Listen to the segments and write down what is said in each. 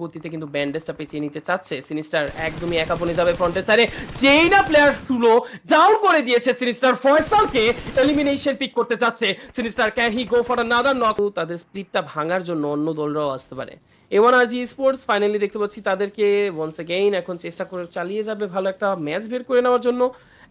গতিতে কিন্তু ব্যান্ডেজটা পেঁচিয়ে নিতে চাচ্ছে সিনিস্টার, একদমই একা বনে যাবে ফ্রন্টের সাইডে। যেই না প্লেয়ার গুলো ডাউন করে দিয়েছে সিনিস্টার, ফয়সালকে এলিমিনেশন পিক করতে যাচ্ছে Sinister. Can he go for another knock? তাদের স্প্লিটটা ভাঙার জন্য অন্য দলরাও আসতে পারে। A1RG স্পোর্টস ফাইনালি দেখতে পাচ্ছি তাদেরকে ওয়ান্স এগেইন এখন চেষ্টা করে চালিয়ে যাবে ভালো একটা ম্যাচ বের করে নেওয়ার জন্য।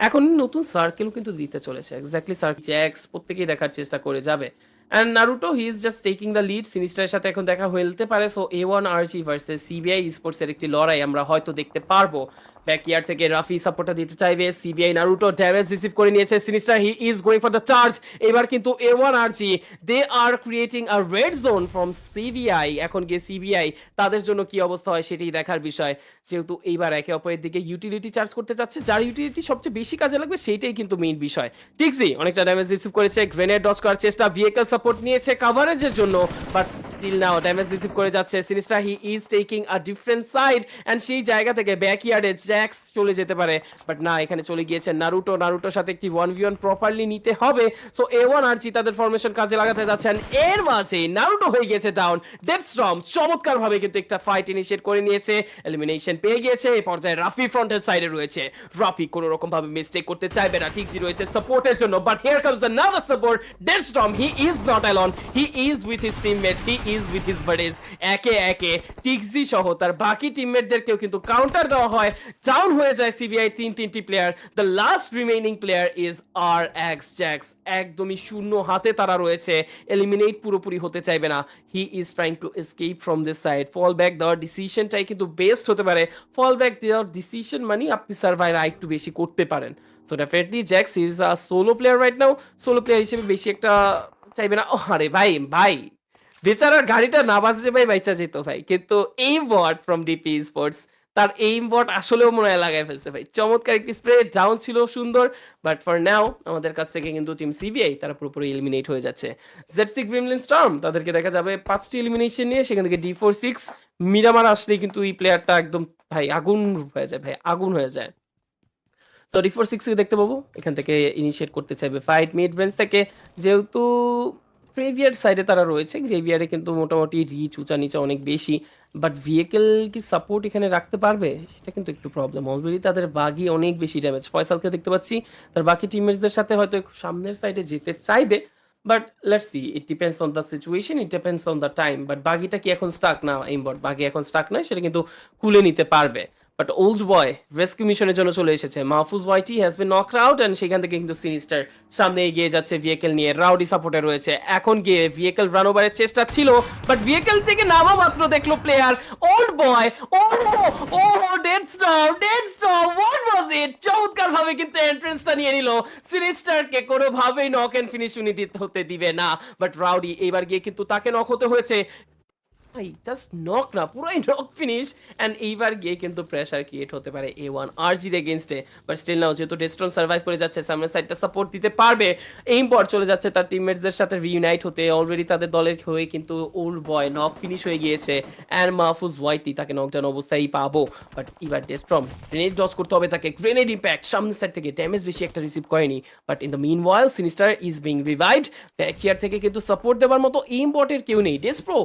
এখন নতুন সার্কেলও কিন্তু দিতে চলেছে, এক্স্যাক্টলি সার্কেল জ্যাক্স প্রত্যেকেই দেখার চেষ্টা করে যাবে। And Naruto he is just taking the lead. সিনিস্টারের সাথে এখন দেখা হতে পারে। So A1RG versus CBI sports এর একটি লড়াই আমরা হয়তো দেখতে পারবো। ব্যাকইয়ার্ড থেকে রাফি সাপোর্টটা দিতে চাইবে, সিবিআই নারুটো ড্যামেজ রিসিভ করে নিয়েছে। Sinister he is going for the charge. এবার কিন্তু A1RG they are creating a red zone from CBI. এখন গিয়ে সিবিআই তাদের জন্য কি অবস্থা হয় সেটাই দেখার বিষয়, যেহেতু এইবার একে অপরের দিকে ইউটিলিটি চার্জ করতে চাচ্ছে, যার ইউটিলিটি সবচেয়ে বেশি কাজে লাগবে সেইটাই কিন্তু মেইন বিষয়। টিক্সি অনেকটা ড্যামেজ রিসিভ করেছে, গ্রেনেড ডজ করার চেষ্টা, ভেহিকল সাপোর্ট নিয়েছে কাভারেজের জন্য, but still now damage receive করে যাচ্ছে। Sinister he is taking a different side and সেই জায়গা থেকে ব্যাকইয়ার্ডে জ্যাক্স চলে যেতে পারে, বাট না, এখানে চলে গিয়েছে নারুটো। নারুটোর সাথে একটি 1v1 প্রপারলি নিতে হবে। সো A1RG তাদের ফরমেশন কাজে লাগাতে যাচ্ছেন। এর মাঝে নারুটো হয়ে গিয়েছে ডাউন। ডেথস্টর্ম চমৎকার ভাবে কিন্তু একটা ফাইট ইনিশিয়েট করে নিয়েছে, এলিমিনেশন পেয়ে গিয়েছে। এই পর্যায়ে রাফি ফ্রন্টের সাইডে রয়েছে। রাফি কোনো রকম ভাবে মিস্টেক করতে চাইবে না, ঠিকই রয়েছে সাপোর্টের জন্য, but here comes another support. Deathstorm he is not alone, he is with his teammates, he is with his buddies. একে একে টিক্সি সহ তার বাকি টিমমেটদেরকেও কিন্তু কাউন্টার দেওয়া হয়। ডাউন হয়ে যায় সিবিআই তিনটি player. The last remaining player is RX Jax. একদমই শূন্য হাতে তারা রয়েছে, এলিমিনেট পুরোপুরি হতে চাইবে না। He is trying to escape from this side. Fall back দেওয়ার ডিসিশনটাই কিন্তু বেস্ট হতে পারে। ফল ব্যাক দেওয়ার ডিসিশন মানে আপনি সার্ভাইভ একটু বেশি করতে পারেন। So definitely Jax is a solo player right now. Solo player হিসেবে বেশি একটা চাইবে না। ও আরে ভাই ভাই, বেচারার গাড়িটা না বাজলে ভাই বাইচা যেত ভাই, কিন্তু এই বট ফ্রম ডিপি স্পোর্টস তার এইম বট আসলেও মনে হয় লাগাই ফেলছে ভাই। চমৎকার একটি স্প্রে, ডাউন ছিল সুন্দর, বাট ফর নাও আমাদের কাছ থেকে কিন্তু টিম সিবিআই তারা পুরোপুরি এলিমিনেট হয়ে যাচ্ছে। জেডসি গ্রিমলিন স্টর্ম তাদেরকে দেখা যাবে 5টি এলিমিনেশন নিয়ে, সেখান থেকে D46 মিরামার আসলেই কিন্তু এই প্লেয়ারটা একদম ভাই আগুন হয়ে যায়, ভাই আগুন হয়ে যায়। তো D46 কে দেখতে পাবো, এখান থেকে ইনিশিয়েট করতে চাইবে ফাইট মিড রেঞ্জ থেকে, যেহেতু গ্রেভিয়ার্ড সাইডে তারা রয়েছে। গ্রেভিয়ার্ডে কিন্তু মোটামুটি রিচ উঁচা নিচা অনেক বেশি, বাট ভেহিকেল কি সাপোর্ট এখানে রাখতে পারবে সেটা কিন্তু একটু প্রবলেম। অলরেডি তাদের বাগি অনেক বেশি ড্যামেজ। ফয়সালকে দেখতে পাচ্ছি তার বাকি টিমমেটসদের সাথে হয়তো সামনের সাইডে যেতে চাইবে, but let's see, it depends on the situation, it depends on the time. But বাগিটা কি এখন স্টাক না? এইমবট বাগি এখন স্টাক নয়, সেটা কিন্তু খুলে নিতে পারবে। বাট ওল্ড বয় রেস্কিউ মিশনের জন্য চলে এসেছে। Mahfuz YT has been knock out and সেখান থেকে কিন্তু সিনিস্টার সামনে এগিয়ে যাচ্ছে ভেহিকেল নিয়ে। রাউডি সাপোর্টে রয়েছে। এখন গিয়ে ভেহিকেল রান ওভারের চেষ্টা ছিল, বাট ভেহিকেল থেকে নামা মাত্র দেখলো player old boy. Oh oh Deathstorm, what was it? চমৎকার ভাবে কিন্তু এন্ট্রেন্সটা নিয়ে নিল। সিনিস্টারকে কোনোভাবেই নক এন্ড ফিনিশ হতে দিবে না, বাট রাউডি এবার গিয়ে কিন্তু তাকে নক হতে হয়েছে। ভাই জাস্ট নক না, পুরোই নক ফিনিশ। এন্ড এইবার গিয়ে কিন্তু প্রেসার ক্রিয়েট হতে পারে A1RG এর এগেইনস্টে, বাট স্টিল নাও যেহেতু ডেস্ট্রন সার্ভাইভ করে যাচ্ছে, সামনের সাইডটা সাপোর্ট দিতে পারবে। এইম পর চলে যাচ্ছে তার টিমমেটসদের সাথে রিইউনাইট হতে। অলরেডি তাদের দলের হয়ে কিন্তু ওল্ড বয় নক ফিনিশ হয়ে গিয়েছে এন্ড মাহফুজ ওয়াইটি তাকে নকডাউন অবস্থায় পাবো, বাট এবার ডেস্ট্রম গ্রেনেড ডজ করতে হবে তাকে। গ্রেনেড ইম্প্যাক্ট সামনের সাইড থেকে ড্যামেজ বেশি একটা রিসিভ করেনি, but in the meanwhile Sinister is being revived. ব্যাকইয়ার থেকে কিন্তু সাপোর্ট দেওয়ার মতো এইম বটের কেউ নেই। ডেসপ্রো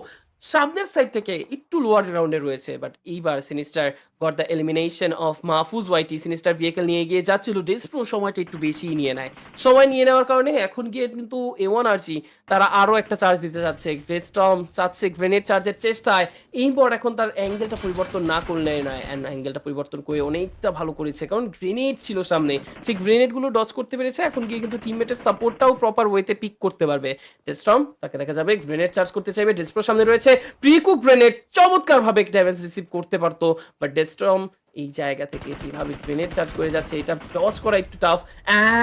সামনের সাইড থেকে একটু লোয়ার গ্রাউন্ডে রয়েছে, বাট এইবার Sinister got the elimination of Mahfuz YT. Sinister vehicle নিয়ে গিয়ে যাচ্ছিল, ডেসপ্রো সময়টা একটু বেশি নিয়ে নেয়। সময় নিয়ে নেওয়ার কারণে এখন গিয়ে কিন্তু A1RG তারা আরো একটা চার্জ দিতে যাচ্ছে। গ্রেটস্টর্ম চাচ্ছে গ্রেনেড চার্জের চেষ্টায়। এইবার এখন তার অ্যাঙ্গেলটা পরিবর্তন না করলে নয়, অ্যান্ড অ্যাঙ্গেলটা পরিবর্তন করে অনেকটা ভালো করেছে, কারণ গ্রেনেড ছিল সামনে, সেই গ্রেনেডগুলো ডজ করতে পেরেছে। এখন গিয়ে কিন্তু টিমমেটের সাপোর্টটাও প্রপার ওয়েতে পিক করতে পারবে। ডেস্টর্ম তাকে দেখা যাবে গ্রেনেড চার্জ করতে চাইবে, ডেসপ্রো সামনে রয়েছে। প্রিকুক গ্রেনেড চমৎকার ভাবে ড্যামেজ রিসিভ করতে পারতো, বাট ডেস্ট্রম এই জায়গা থেকে যেভাবে গ্রেনেড চার্জ করে যাচ্ছে এটা ডজ করা একটু tough.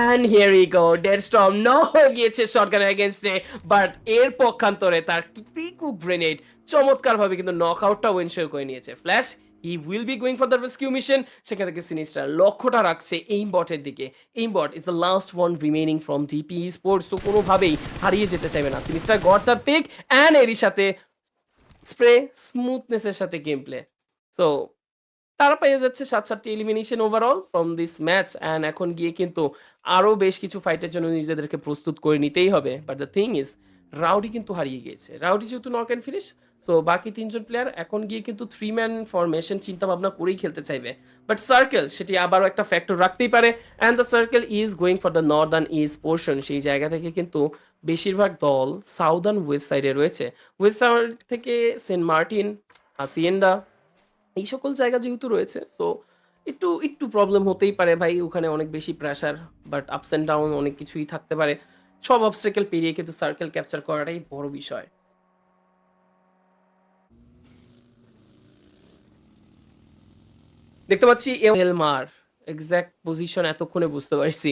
And here we go, Deathstorm ন হয়ে গিয়েছে শটগানের এগেইনস্টে, বাট এর পক্ষান্তরে তার প্রিকুক গ্রেনেড চমৎকার ভাবে কিন্তু নকআউটটাও এনশিওর করে নিয়েছে। Flash he will be going for the rescue mission. সেখান থেকে সিনিস্টার লক্ষ্যটা রাখছে এইম বটের দিকে। Aim Bot is the last one remaining from DP Sports, so কোনোভাবেই হারিয়ে যেতে চাইবে না। Sinister got the pick and এরই সাথে স্প্রে স্মুথনেসের সাথে গেম প্লে। সো তারা পেয়ে যাচ্ছে 7-7টি elimination overall from this match. And এখন গিয়ে কিন্তু আরো বেশ কিছু ফাইটের জন্য নিজেদেরকে প্রস্তুত করে নিতেই হবে। But the thing is rowdy কিন্তু হারিয়ে গিয়েছে। রাউডি যেহেতু নক অ্যান্ড ফিনিশ, সো বাকি ৩ জন প্লেয়ার এখন গিয়ে কিন্তু 3 ম্যান ফরমেশন চিন্তা ভাবনা করেই খেলতে চাইবে। বাট সার্কেল সেটি আবারও একটা ফ্যাক্টর রাখতেই পারে and the circle is going for the Northern east portion. সেই জায়গা থেকে কিন্তু বেশিরভাগ দল সাউদার্ন ওয়েস্ট সাইডে রয়েছে। ওয়েস্ট সাইড থেকে সেন্ট মার্টিন, হাসিয়েন্ডা এই সকল জায়গা যেহেতু রয়েছে, সো একটু প্রবলেম হতেই পারে ভাই। ওখানে অনেক বেশি pressure, but ups and down অনেক কিছুই থাকতে পারে। সব অবস্টেকেল পেরিয়ে কিন্তু সার্কেল ক্যাপচার করাটাই বড় বিষয়। দেখতে পাচ্ছি এলমার এক্সাক্ট পজিশন এতক্ষণে বুঝতে পারছি।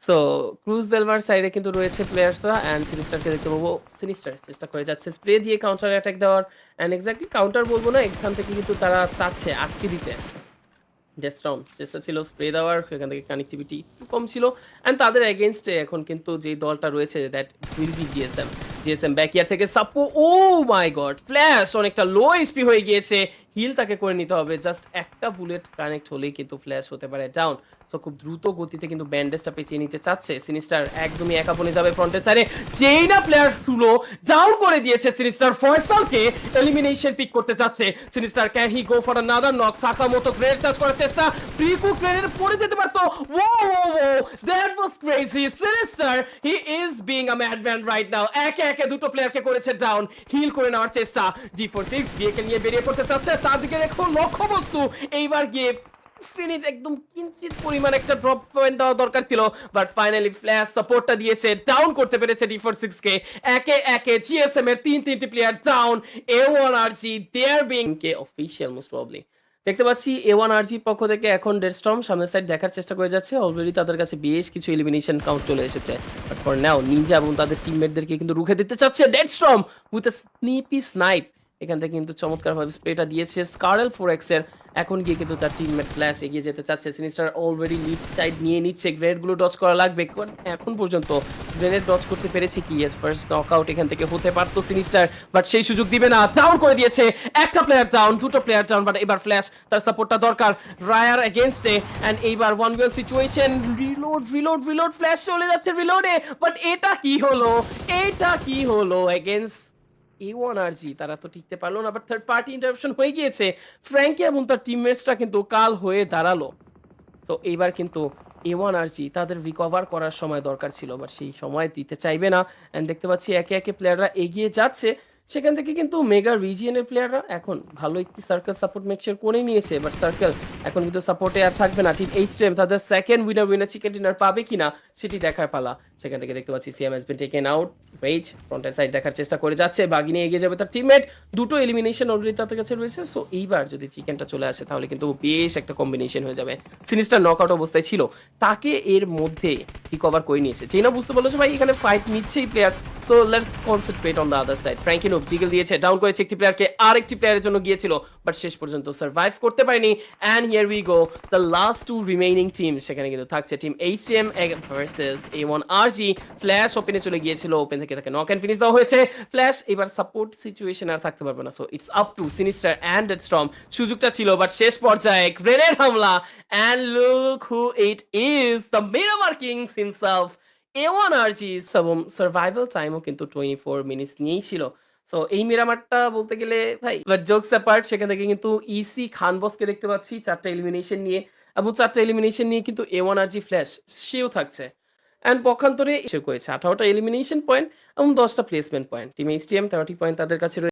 সো ক্রুজ দেলমার সাইডে কিন্তু রয়েছে প্লেয়ার্সরা অ্যান্ড সিনিস্টারকে দেখতে পাবো। সিনিস্টার চেষ্টা করে যাচ্ছে স্প্রে দিয়ে কাউন্টার অ্যাটাক দেওয়ার, অ্যান্ড এক্স্যাক্টলি কাউন্টার বলবো না, এখান থেকে কিন্তু তারা চাচ্ছে আটকে দিতে। ডেস্ট্রম চেষ্টা ছিল স্প্রে দেওয়ার, সেখান থেকে কানেক্টিভিটি একটু কম ছিল অ্যান্ড তাদের এগেনস্টে এখন কিন্তু যে দলটা রয়েছে that will be GSM. GSM ব্যাকিয়া থেকে সাপো, ও মাই গড, ফ্ল্যাশ অনেকটা লো এসপি হয়ে গিয়েছে। হিল তাকে করে নিতে হবে, জাস্ট একটা বুলেট কানেক্ট হলেই কিন্তু ফ্ল্যাশ হতে পারে ডাউন। সো খুব দ্রুত গতিতে কিন্তু ব্যান্ডেজটা পেঁচিয়ে নিতে চাচ্ছে সিনিস্টার, একদমই একা বনে যাবে ফ্রন্টের সাইডে। যেই না প্লেয়ার গুলো ডাউন করে দিয়েছে সিনিস্টার, ফয়সালকে এলিমিনেশন পিক করতে যাচ্ছে Sinister. Can he go for another knock? Sakamoto grenade charge করার চেষ্টা, প্রিকুক গ্রেনেড পড়ে যেতে পারতো। Oh that was crazy. Sinister he is being a madman right now. একে একে দুটো প্লেয়ারকে করেছে ডাউন, হিল করে নেওয়ার চেষ্টা। G46 বিয়েকে নিয়ে বেরিয়ে পড়তে চাচ্ছে, তার দিকে রেখো লক্ষ্যবস্তু। এইবার গিয়ে ফিনিট একদম কিঞ্চিত পরিমাণ একটা ড্রপ পয়েন্ট দেওয়া দরকার ছিল, বাট ফাইনালি ফ্ল্যাশ সাপোর্টটা দিয়েছে, ডাউন করতে পেরেছে D46 কে। একে একে জিএসএম এর তিনটি player down. A1RG they are being কে অফিশিয়াল মোস্ট প্রবাবলি। দেখতে পাচ্ছি A1RG পক্ষ থেকে এখন ডেডস্টর্ম সামনের সাইড দেখার চেষ্টা করে যাচ্ছে। অলরেডি তাদের কাছে বেশ কিছু এলিমিনেশন কাউন্ট চলে এসেছে, বাট ফর নাও নিনজা এবং তাদের টিমমেটদেরকে কিন্তু রুখে দিতে চাচ্ছে ডেডস্টর্ম উইথ আ স্নিপি স্নাইপ। এখান থেকে কিন্তু চমৎকারভাবে স্প্রেটা দিয়েছে স্কারেল 4X এর। এখন গিয়ে কিন্তু তার টিমমেট ফ্ল্যাশ এগিয়ে যেতে চাচ্ছে। সিনিস্টার অলরেডি লিড সাইড নিয়ে নিচ্ছে, গ্রেনেডগুলো ডজ করা লাগবে। এখন পর্যন্ত গ্রেনেড ডজ করতে পেরেছে কি? ইয়েস, ফার্স্ট নকআউট এখান থেকে হতে পারতো সিনিস্টার, বাট সেই সুযোগ দিবে না। ডাউন করে দিয়েছে, একটা প্লেয়ার ডাউন, দুটো প্লেয়ার ডাউন, বাট এবার ফ্ল্যাশ তার সাপোর্টটা দরকার রায়ার এগেইনস্টে। এন্ড এইবার 1v1 সিচুয়েশন, রিলোড ফ্ল্যাশ চলে যাচ্ছে রিলোডে, বাট এটা কি হলো এগেইনস্ট A1RG? তারা তো টিকতে পারলো না, বাট থার্ড পার্টি ইন্টারাপশন হয়ে গিয়েছে। ফ্র্যাঙ্কি এবং তার টিমমেটসরা কিন্তু কাল হয়ে দাঁড়ালো। তো এইবার কিন্তু A1RG তাদের রিকভার করার সময় দরকার ছিল, বাট সেই সময় দিতে চাইবে না। এন্ড দেখতে পাচ্ছি একে একে প্লেয়াররা এগিয়ে যাচ্ছে। সেখান থেকে কিন্তু মেগা রিজিয়নের প্লেয়াররা এখন ভালো একটি সার্কেল সাপোর্ট মেকশিওর করে নিয়েছে, বাট সার্কেল এখন কিন্তু সাপোর্টে আর থাকবে না। ঠিক এইচএম তাদের সেকেন্ড উইনার চিকেন ডিনার পাবে কিনা সেটি দেখার পালা। সেখান থেকে দেখতে পাচ্ছি CM has been taken out. Rage ফ্রন্টের সাইড দেখার চেষ্টা করে যাচ্ছে, বাগিয়ে নিয়ে এগিয়ে যাবে তার টিমমেট। দুটো এলিমিনেশন অলরেডি তাদের কাছে রয়েছে, সো এইবার যদি চিকেনটা চলে আসে তাহলে কিন্তু বেশ একটা কম্বিনেশন হয়ে যাবে। সিনিস্টার নকআউট অবস্থায় ছিল, তাকে এর মধ্যে রিকভার করে নিয়েছে। চেনা বুঝতে পারলো যে ভাই এখানে ফাইট নিচ্ছেই player, so let's concentrate on the other side. Frankino জিগল দিয়েছে, ডাউন করেছে একটি প্লেয়ারকে, আর একটি প্লেয়ারের জন্য গিয়েছিল, বাট শেষ পর্যন্ত সার্ভাইভ করতে পারেনি। And here we go, the last two remaining team. সেখানে কিন্তু থাকছে team HM versus A1RG। Flash ওপেনে চলে গিয়েছিল, ওপেন থেকে তাকে নক অ্যান্ড ফিনিশ দেওয়া হয়েছে। ফ্ল্যাশ এবার সাপোর্ট সিচুয়েশন আর থাকতে পারবে না, so it's up to Sinister and Deathstorm. সুযোগটা ছিল, বাট শেষ পর্যায়ে গ্রেনেড হামলা, and look who it is, the Miramar kings himself A1RG। এবং সার্ভাইভাল টাইমও কিন্তু 24 মিনিটস নিয়েই ছিল। সো এই মিরামারটা বলতে গেলে ভাই, বাট জোকস অ্যাপার্ট, সেখান থেকে কিন্তু ইসি খান বসকে দেখতে পাচ্ছি 4টা এলিমিনেশন নিয়ে, এবং 4টা এলিমিনেশন নিয়ে কিন্তু A1RG ফ্ল্যাশ সেও থাকছে। অ্যান্ড পক্ষান্তরে সে করেছে 18টা এলিমিনেশন পয়েন্ট এবং 10টা placement point. Team HTM 30 point তাদের কাছে রয়েছে।